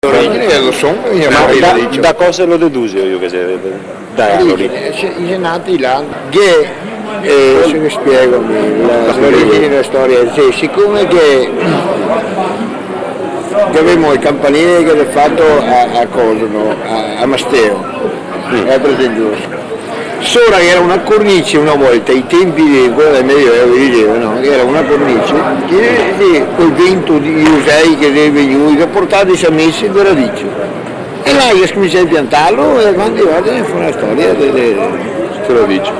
Lo so, da cosa lo deduce io che sei da lì? Sono nati là, che se mi spiego l'origine della storia, sì, siccome che avevamo il campanile che era fatto a Cosano, a Masteo, è presente. Solo che era una cornice una volta, ai tempi di quella del Medioevo dicevano, che era una cornice che col vento di usei che è venuto, che ha portato i samessi in radice. E là io cominciai a piantarlo e quando volte fu una storia delle radici.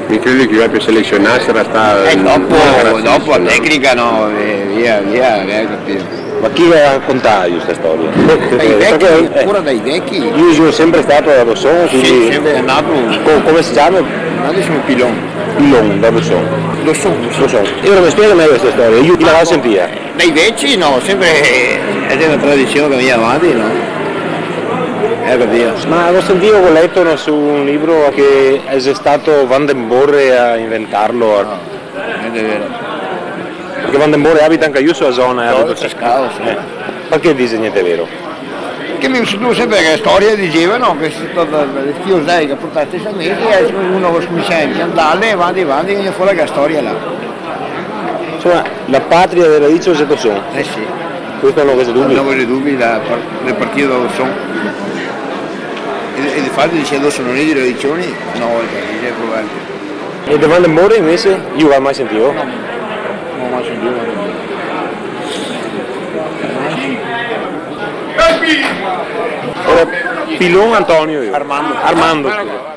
Mi credi che proprio selezionasse era stata... dopo la tecnica no, via, capito. Ma chi la raccontava questa storia? Dai vecchi, ancora dai vecchi. Io sono sempre stato da Rossone, quindi... Sì, sempre nato. Come si chiama? Nato sono Pilon. Pilon, da Rossone. Lo so. E ora mi spiega meglio questa storia, io chi la va a sentire? Dai vecchi no, sempre è una tradizione che viene avanti, no? Ma l'ho sentito, ho letto su un libro che è stato Van den Borre a inventarlo. È vero. Perché Van den Borre abita anche io sulla zona. Ma che dice niente vero? Che mi sono sempre che storia dicevano che è stato il figlio che ha portato i samesi e uno che comincia a impiantarle avanti e viene fuori la storia là. Insomma, la patria della radice è Rossone. Sì. Questo non avete dubbi? Non avete dubbi, le partite da Rossone. E di fatto dicendo sono le radici, no, è probabile. E di Van den Borre invece? Io non l'ho mai sentito? No, non ho mai sentito. Pilon Antonio io. Armando. Armando.